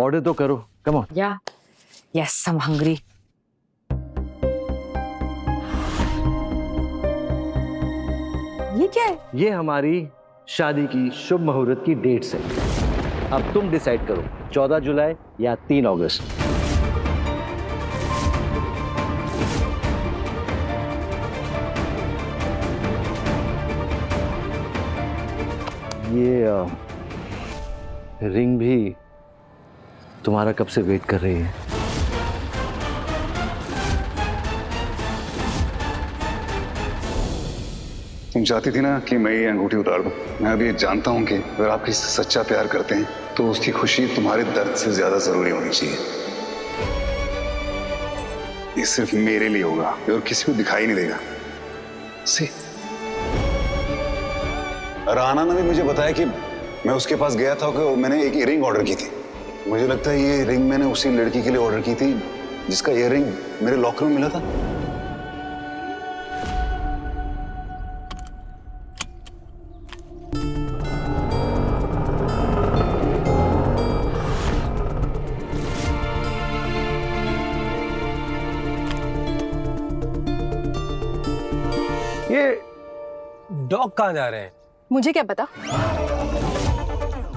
Order तो करो, come on. या यस, आई एम हंग्री। ये क्या है? ये हमारी शादी की शुभ मुहूर्त की डेट्स है। अब तुम डिसाइड करो, 14 जुलाई या 3 अगस्त। ये रिंग भी तुम्हारा कब से वेट कर रही है। तुम चाहती थी ना कि मैं ये अंगूठी उतार दूं। मैं अभी जानता हूं कि अगर आप किसी से सच्चा प्यार करते हैं तो उसकी खुशी तुम्हारे दर्द से ज्यादा जरूरी होनी चाहिए। ये सिर्फ मेरे लिए होगा और किसी को दिखाई नहीं देगा। सी राना ने भी मुझे बताया कि मैं उसके पास गया था कि मैंने एक इयररिंग ऑर्डर की थी। मुझे लगता है ये रिंग मैंने उसी लड़की के लिए ऑर्डर की थी जिसका इयररिंग मेरे लॉकर में मिला था। ये डॉग कहाँ जा रहे हैं? मुझे क्या पता,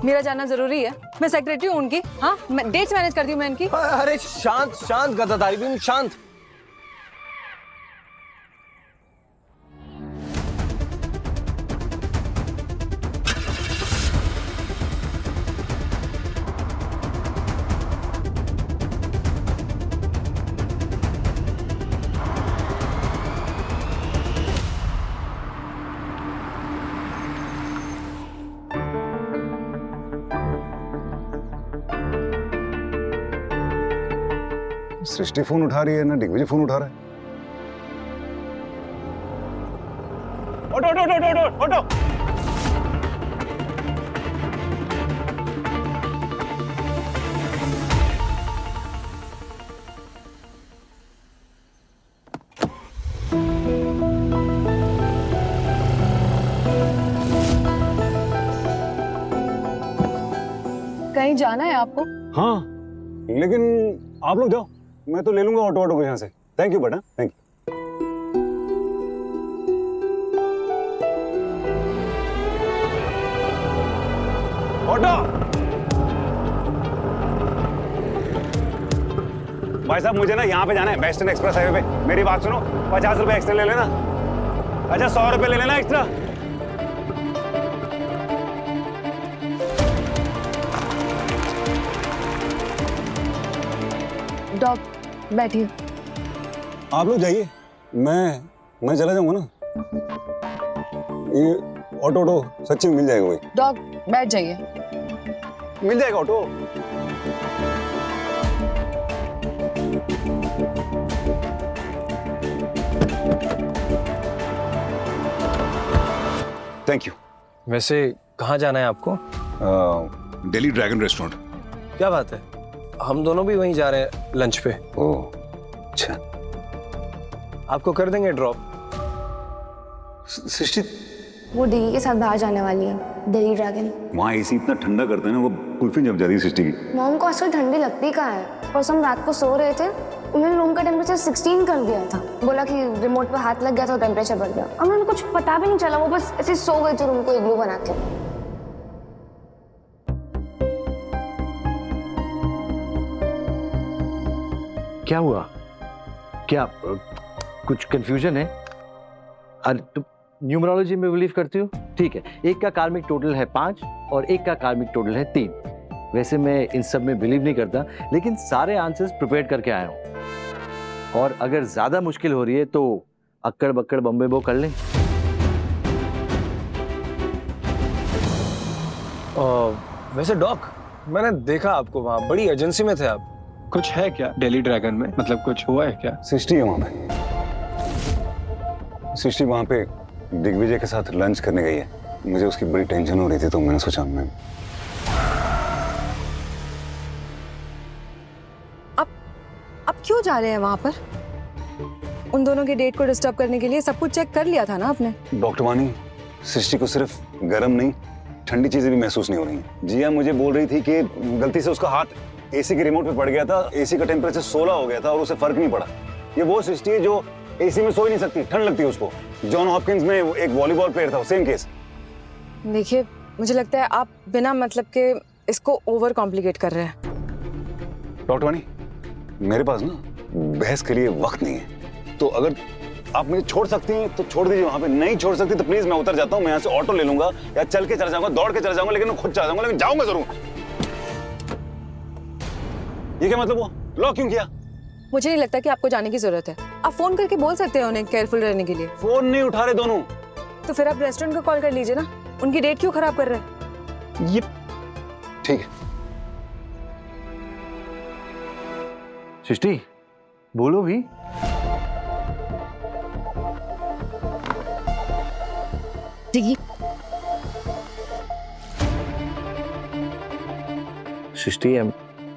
मेरा जाना जरूरी है। मैं सेक्रेटरी हूँ उनकी। हाँ, मैं डेट्स मैनेज करती हूँ मैं इनकी। अरे शांत शांत गद्दारी भी शांत। सृष्टि फोन उठा रही है ना दिग्विजय फोन उठा रहा है। Auto auto auto auto auto. कहीं जाना है आपको? हाँ, लेकिन आप लोग जाओ, मैं तो ले लूंगा ऑटो को यहाँ से। थैंक यू बेटा, थैंक यू। ऑटो। भाई साहब मुझे ना यहाँ पे जाना है, वेस्टर्न एक्सप्रेस हाईवे पे। मेरी बात सुनो, 50 रुपए एक्स्ट्रा ले लेना। अच्छा 100 रुपए ले लेना एक्स्ट्रा। डॉग बैठिए। आप लोग जाइए, मैं चला जाऊंगा ना। ये ऑटो सच्ची में मिल जाएगा वही। डॉग बैठ जाइए। मिल जाएगा ऑटो। Thank you. वैसे कहाँ जाना है आपको? Delhi dragon restaurant. क्या बात है, हम दोनों भी वहीं जा रहे हैं लंच पे। ओह अच्छा। आपको कर देंगे ड्रॉप। सृष्टि वो दीदी के साथ बाहर जाने वाली है, दिल्ली ड्रैगन। वहाँ एसी इतना ठंडा करता है ना, वो कुल्फी जम जाती है सृष्टि की। मॉम को आजकल ठंडी लगती कहाँ है। परसों हम रात को सो रहे थे, उन्होंने रूम का टेम्परेचर 16 कर दिया था। बोला कि रिमोट पे हाथ लग गया था, टेम्परेचर बढ़ गया। अब उन्हें कुछ पता भी नहीं चला, वो बस ऐसे सो गई थी रूम को इग्लू बना के। क्या हुआ? क्या कुछ कंफ्यूजन है? अरे तुम न्यूमरोलॉजी में बिलीव करती हो? ठीक है, एक का कार्मिक टोटल है 5 और एक का कार्मिक टोटल है 3। वैसे मैं इन सब में बिलीव नहीं करता, लेकिन सारे आंसर्स प्रिपेयर करके आया हूँ। और अगर ज्यादा मुश्किल हो रही है तो अक्कड़ बक्कड़ बम्बे बो कर लें। वैसे डॉक, मैंने देखा आपको वहाँ, बड़ी एजेंसी में थे आप। कुछ है क्या दिल्ली ड्रैगन में? मतलब कुछ हुआ है क्या? सृष्टि है वहाँ पे। सृष्टि वहाँ पे दिग्विजय के साथ लंच करने गई है। मुझे उसकी बड़ी टेंशन हो रही थी तो मैंने सोचा मैं। अब क्यों जा रहे हैं वहां पर? उन दोनों की डेट को डिस्टर्ब करने के लिए सब कुछ चेक कर लिया था ना आपने? डॉक्टर वानी, सृष्टि को सिर्फ गर्म नहीं ठंडी चीजें भी महसूस नहीं हो रही हैं। जिया मुझे बोल रही थी कि गलती से उसका हाथ एसी के रिमोट पे पड़ गया था, एसी का टेम्परेचर 16 हो गया था और उसे फर्क नहीं पड़ा। ये वो सृष्टि है जो एसी में सो ही नहीं सकती, ठंड लगती है उसको। जॉन हॉपकिंस में एक वॉलीबॉल प्लेयर था, सेम केस। देखिए, मुझे लगता है आप बिना मतलब के इसको ओवर कॉम्प्लिकेट कर रहे हैं। डॉक्टर वानी, मेरे पास ना बहस के लिए वक्त नहीं है, तो अगर आप मुझे छोड़ सकती हैं तो छोड़ दीजिए। वहां पे नहीं छोड़ सकती तो प्लीज मैं उतर जाता हूँ। मैं यहाँ से ऑटो ले लूंगा या चल के चला जाऊंगा, दौड़ के चला जाऊंगा, लेकिन मैं खुद चला जाऊंगा, लेकिन जाऊंगा जरूर। ये क्या मतलब हुआ? लॉक क्यों किया? मुझे नहीं लगता कि आपको जाने की जरूरत है। आप फोन करके बोल सकते हैं उन्हें केयरफुल रहने के लिए। फोन नहीं उठा रहे दोनों। तो फिर आप रेस्टोरेंट को कॉल कर लीजिए ना। उनकी डेट क्यों खराब कर रहे हैं? ये ठीक है। सृष्टि, बोलो भी। सृष्टि,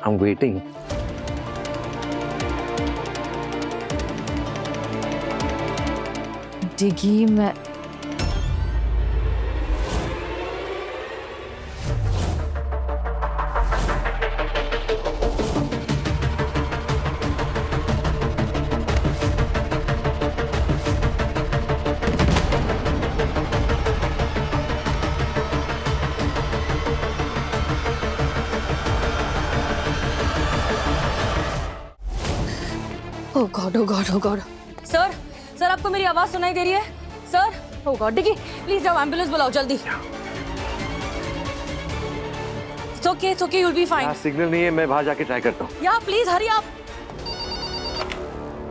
I'm waiting. डिगी, मैं ओ गॉड सर, सर आपको मेरी आवाज सुनाई दे रही है? Sir, oh god, Dicky please जाओ, एम्बुलेंस बुलाओ जल्दी। It's okay, you will be fine. Signal नहीं है, मैं बाहर जाके ट्राई करता हूँ। या प्लीज हरी आप।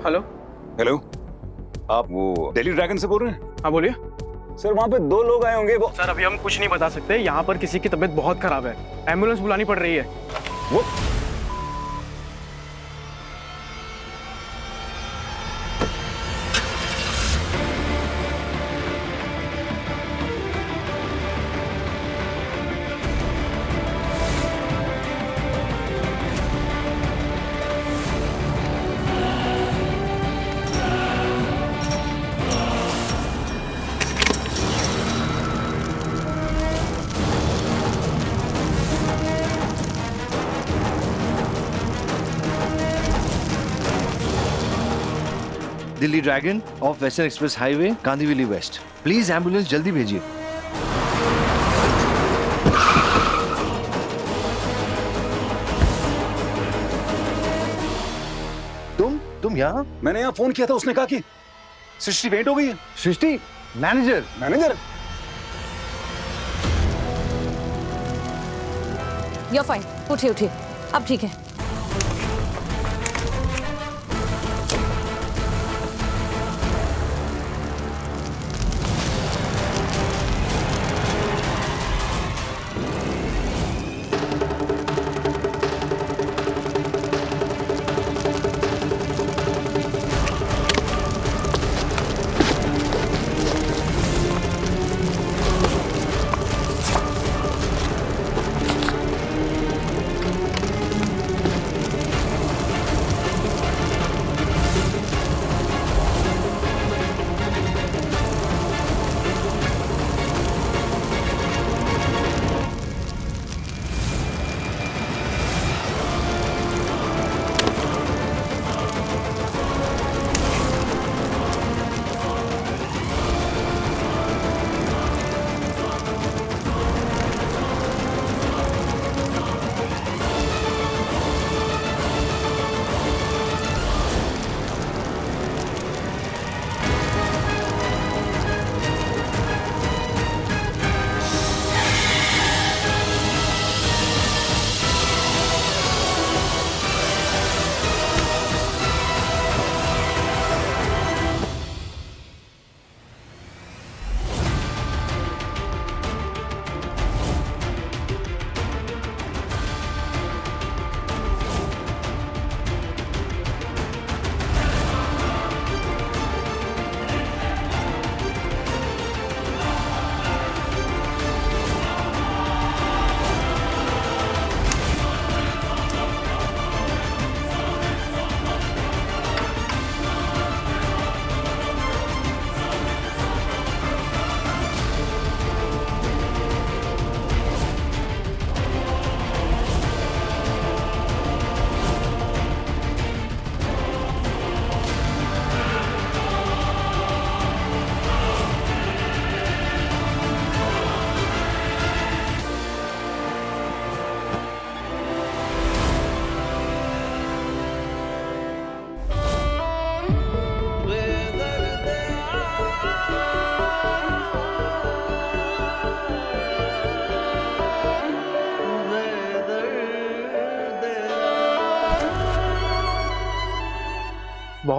हेलो। हेलो, आप वो दिल्ली ड्रैगन से बोल रहे हैं? हाँ बोलिए। सर वहाँ पे 2 लोग आए होंगे। वो सर अभी हम कुछ नहीं बता सकते, यहाँ पर किसी की तबीयत बहुत खराब है, एम्बुलेंस बुलानी पड़ रही है। वो Delhi dragon of western express highway, Kandivali west. Please ambulance जल्दी भेजिए। तुम यहाँ? मैंने यहाँ फोन किया था, उसने कहा कि सृष्टि फेंट हो गई है। सृष्टि, मैनेजर। मैनेजर? यू फाइन, उठिए, अब ठीक है।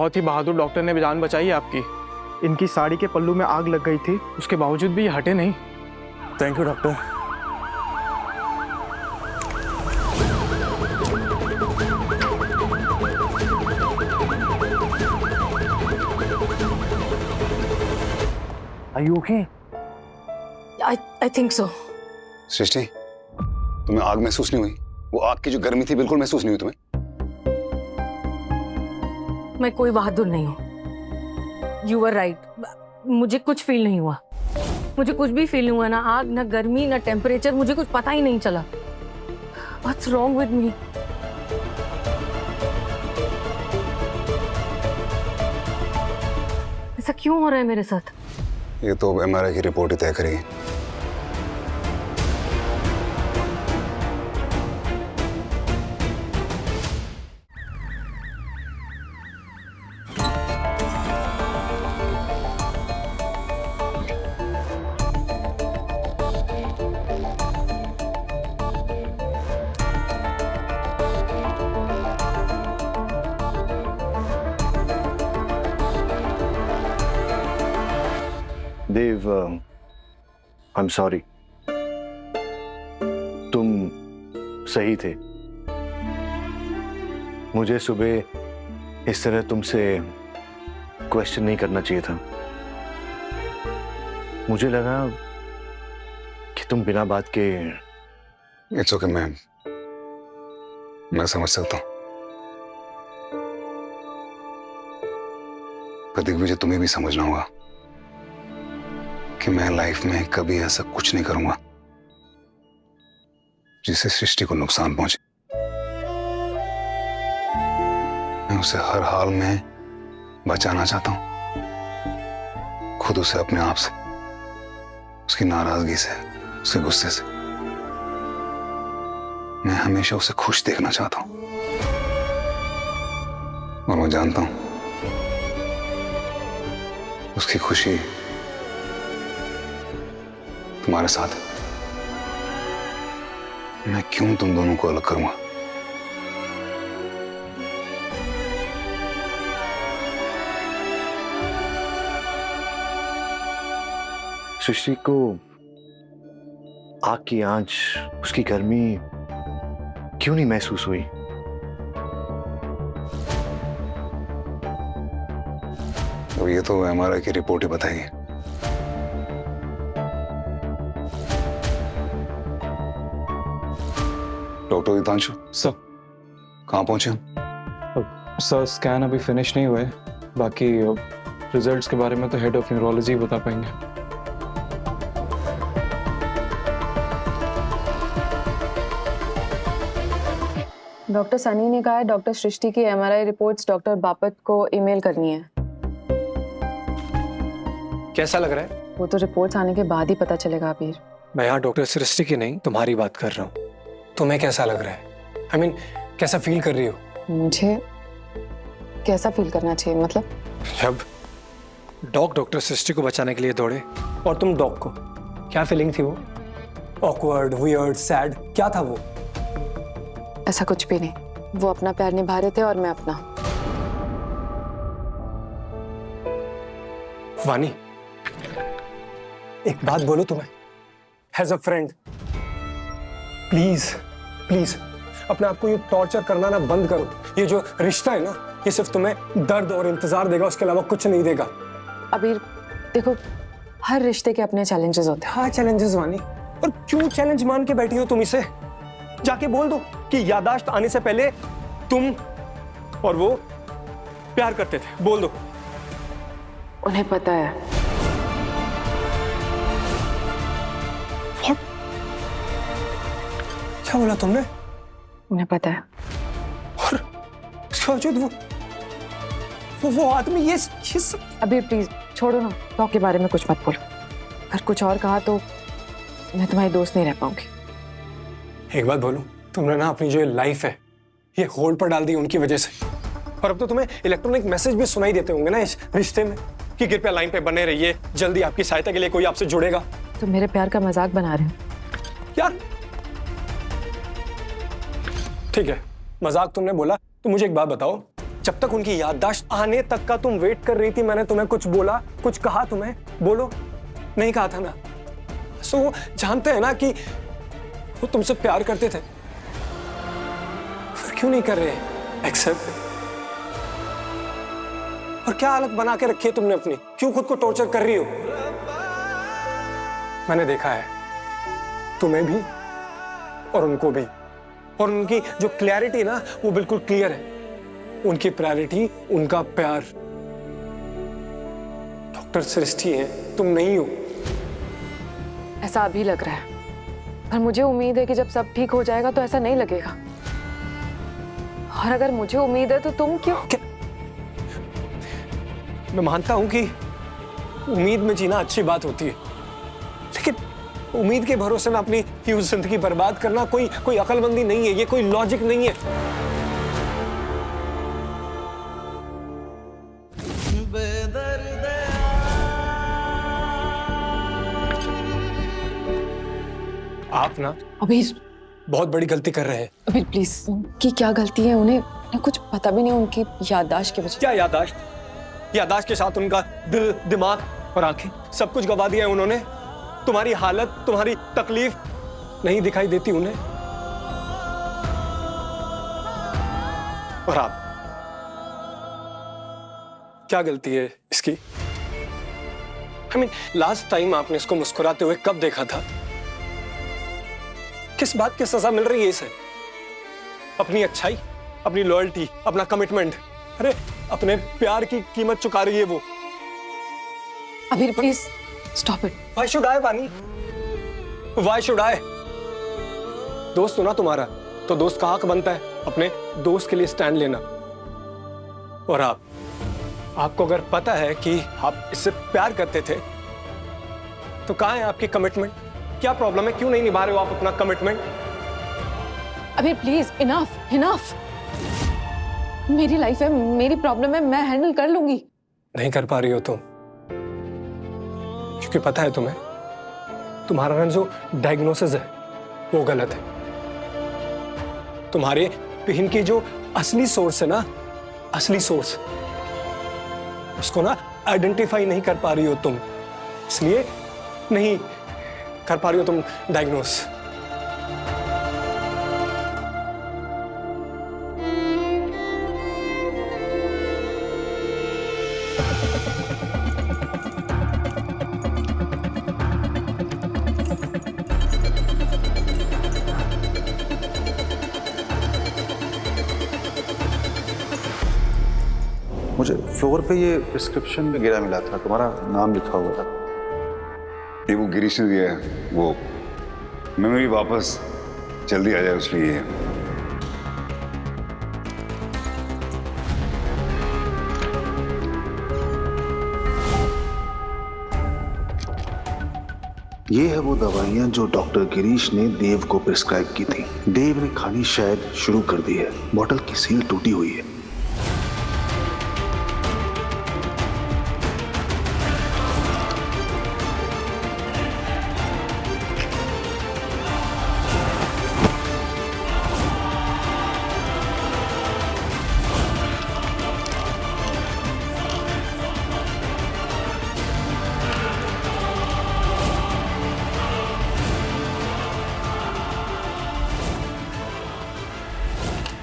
बहुत ही बहादुर डॉक्टर ने जान बचाई है आपकी। इनकी साड़ी के पल्लू में आग लग गई थी, उसके बावजूद भी ये हटे नहीं। Thank you doctor. Are you okay? I think so. सृष्टि, तुम्हें आग महसूस नहीं हुई? वो आग की जो गर्मी थी बिल्कुल महसूस नहीं हुई तुम्हें? मैं कोई बहादुर नहीं हूँ। You were right. मुझे कुछ फील नहीं हुआ। मुझे कुछ भी फील नहीं हुआ, ना आग, ना गर्मी, ना टेम्परेचर, मुझे कुछ पता ही नहीं चला। What's wrong with me? ऐसा क्यों हो रहा है मेरे साथ? ये तो अब MRI की रिपोर्ट ही तय करेगी। देव, आई एम सॉरी। तुम सही थे। मुझे सुबह इस तरह तुमसे क्वेश्चन नहीं करना चाहिए था। मुझे लगा कि तुम बिना बात के। इट्स ओके, मैं समझ सकता हूँ। पर दिग्विजय, तुम्हें भी समझना होगा कि मैं लाइफ में कभी ऐसा कुछ नहीं करूंगा जिससे सृष्टि को नुकसान पहुंचे। मैं उसे हर हाल में बचाना चाहता हूं, खुद उसे अपने आप से, उसकी नाराजगी से, उसके गुस्से से। मैं हमेशा उसे खुश देखना चाहता हूं और मैं जानता हूं उसकी खुशी तुम्हारे साथ है। मैं क्यों तुम दोनों को अलग करूंगा? सृष्टि को आग की आंच, उसकी गर्मी क्यों नहीं महसूस हुई? तो ये तो MRI की रिपोर्ट ही बताएगी। Doctor Hitanshu sir. कहाँ पहुंचे हम? सर, स्कैन अभी फिनिश नहीं हुए, बाकी रिजल्ट्स के बारे में तो हेड ऑफ न्यूरोलॉजी बता पाएंगे। डॉक्टर सनी ने कहा है डॉक्टर सृष्टि की MRI रिपोर्ट्स डॉक्टर बापत को ईमेल करनी है। कैसा लग रहा है? वो तो रिपोर्ट्स आने के बाद ही पता चलेगा अबीर। मैं यहाँ डॉक्टर सृष्टि की नहीं, तुम्हारी बात कर रहा हूँ। तुम्हें कैसा लग रहा है? I mean, कैसा फील कर रही हो? मुझे कैसा फील करना चाहिए मतलब? जब डॉक्टर सृष्टि को बचाने के लिए दौड़े और तुम डॉग को, क्या फीलिंग थी वो? ऑकवर्ड, वियर्ड, सैड, क्या था वो? ऐसा कुछ भी नहीं, वो अपना प्यार निभा रहे थे और मैं अपना। वानी, एक बात बोलो तुम्हें, as a friend, please please अपने आप को ये टॉर्चर करना ना बंद करो। ये जो रिश्ता है ना, ये सिर्फ तुम्हें दर्द और इंतजार देगा, उसके अलावा कुछ नहीं देगा। अबीर देखो, हर रिश्ते के अपने चैलेंजेस होते हैं। हाँ, चैलेंजेस वानी, और क्यों चैलेंज मान के बैठी हो तुम इसे? जाके बोल दो कि यादाश्त आने से पहले तुम और वो प्यार करते थे, बोल दो। उन्हें पता है। What? क्या बोला तुमने? उन्हें पता है। और इसके बावजूद वो आदमी ये सब। अबीर प्लीज छोड़ो ना, डॉग के बारे में कुछ मत बोलो। अगर कुछ और कहा तो मैं तुम्हारी दोस्त नहीं रह पाऊंगी। एक बात बोलूं, तुमने ना अपनी जो लाइफ है ये होल्ड पर डाल दी उनकी वजह से। और अब तो तुम्हें इलेक्ट्रॉनिक मैसेज भी सुनाई देते होंगे ना इस रिश्ते में कि कृपया लाइन पे बने रहिए, जल्दी आपकी सहायता के लिए कोई आपसे जुड़ेगा। तुम मेरे प्यार का मजाक बना रहे हो यार। ठीक है, मजाक तुमने बोला तो मुझे एक बात बताओ, जब तक उनकी याददाश्त आने तक का तुम वेट कर रही थी, मैंने तुम्हें कुछ बोला, कुछ कहा तुम्हें? बोलो, नहीं कहा था ना? सो वो जानते हैं ना कि वो तुमसे प्यार करते थे, फिर क्यों नहीं कर रहे एक्सेप्ट? और क्या हालत बना के रखी है तुमने अपनी? क्यों खुद को टॉर्चर कर रही हो? मैंने देखा है तुम्हें भी और उनको भी, और उनकी जो क्लैरिटी ना वो बिल्कुल क्लियर है। उनकी प्रायोरिटी उनका प्यार। डॉक्टर सृष्टि है, तुम नहीं हो। ऐसा अभी लग रहा है, पर मुझे उम्मीद है कि जब सब ठीक हो जाएगा तो ऐसा नहीं लगेगा। और अगर मुझे उम्मीद है तो तुम क्यों? मैं मानता हूं कि उम्मीद में जीना अच्छी बात होती है, लेकिन उम्मीद के भरोसे में अपनी जिंदगी बर्बाद करना कोई अकलमंदी नहीं है, ये कोई लॉजिक नहीं है। आप ना अबीर, बहुत बड़ी गलती कर रहे हैं। अबीर प्लीज, उनकी क्या गलती है? उन्हें कुछ पता भी नहीं उनकी याददाश्त की वजह। क्या याददाश्त? याददाश्त के साथ उनका दिल, दिमाग और आंखें सब कुछ गवा दिया है उन्होंने। तुम्हारी हालत, तुम्हारी तकलीफ नहीं दिखाई देती उन्हें। और आप, क्या गलती है इसकी? I mean, लास्ट टाइम आपने इसको मुस्कुराते हुए कब देखा था? किस बात की सजा मिल रही है इसे? अपनी अच्छाई, अपनी लॉयल्टी, अपना कमिटमेंट, अरे अपने प्यार की कीमत चुका रही है वो। अबीर please stop it. Why should I, वानी? Why should I? दोस्त हो ना तुम्हारा, तो दोस्त का हक बनता है अपने दोस्त के लिए स्टैंड लेना। और आपको अगर पता है कि आप इससे प्यार करते थे, तो कहाँ है आपकी कमिटमेंट? क्या प्रॉब्लम है? क्यों नहीं निभा रहे हो आप अपना कमिटमेंट? अबीर प्लीज, इनफ इनफ। मेरी लाइफ है, मेरी प्रॉब्लम है, मैं हैंडल कर लूंगी। नहीं कर पा रही हो तुम, क्योंकि पता है तुम्हें, तुम्हारा ना जो डायग्नोसिस है वो गलत है। तुम्हारे पेन की जो असली सोर्स है ना, असली सोर्स, उसको ना आइडेंटिफाई नहीं कर पा रही हो तुम, इसलिए नहीं कर पा रही हो तुम डायग्नोस। मुझे फ्लोर पे ये प्रिस्क्रिप्शन में गिरा मिला था, तुम्हारा नाम लिखा हुआ था। ये वो गिरीश ने दिया है, वो मेमोरी वापस जल्दी आ जाए उसलिए है। ये है वो दवाइयाँ जो डॉक्टर गिरीश ने देव को प्रिस्क्राइब की थी। देव ने खानी शायद शुरू कर दी है। बॉटल की सील टूटी हुई है।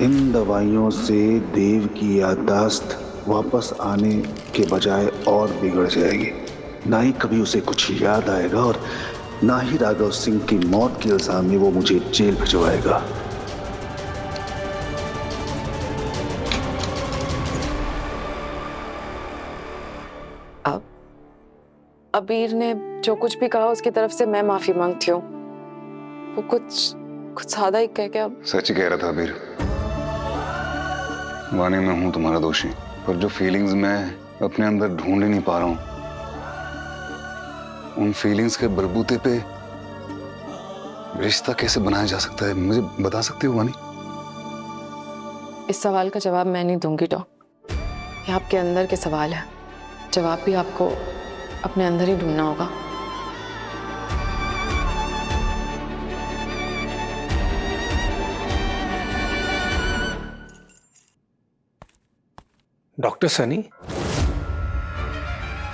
इन दवाइयों से देव की याददाश्त वापस आने के बजाय और बिगड़ जाएगी। ना ही कभी उसे कुछ याद आएगा और ना ही राघव सिंह की मौत के इल्जाम में वो मुझे जेल भिजवाएगा। अबीर ने जो कुछ भी कहा उसकी तरफ से मैं माफी मांगती हूँ। वो कुछ ज्यादा ही कह के अब। सच ही कह रहा था अबीर, वानी मैं हूं तुम्हारा दोषी, पर जो फीलिंग्स मैं अपने अंदर ढूंढ ही नहीं पा रहा हूं, उन फीलिंग्स के बलबूते पे रिश्ता कैसे बनाया जा सकता है, मुझे बता सकती हो वानी? इस सवाल का जवाब मैं नहीं दूंगी डॉक। ये आपके अंदर के सवाल है, जवाब भी आपको अपने अंदर ही ढूंढना होगा। डॉक्टर सनी,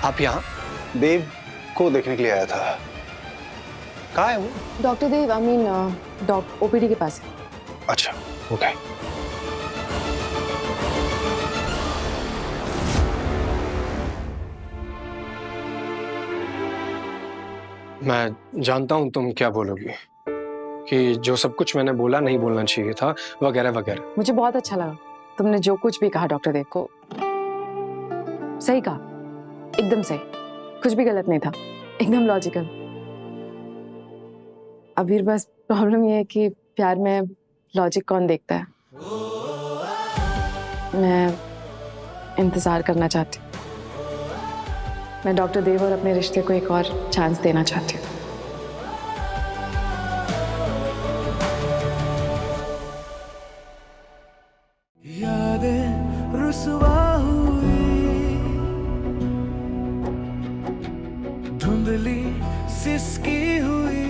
आप यहाँ? देव को देखने के लिए आया था। कहाँ है वो? Doctor Dev, I mean OPD के पास है। अच्छा, ओके। मैं जानता हूँ तुम क्या बोलोगी, कि जो सब कुछ मैंने बोला नहीं बोलना चाहिए था, वगैरह वगैरह। मुझे बहुत अच्छा लगा तुमने जो कुछ भी कहा डॉक्टर देव को। सही कहा, एकदम सही, कुछ भी गलत नहीं था, एकदम लॉजिकल। अभी बस प्रॉब्लम ये है कि प्यार में लॉजिक कौन देखता है। मैं इंतजार करना चाहती हूँ। मैं डॉक्टर देव और अपने रिश्ते को एक और चांस देना चाहती हूँ। यादें रुसवा हुई, धुंधली सिसकी हुई,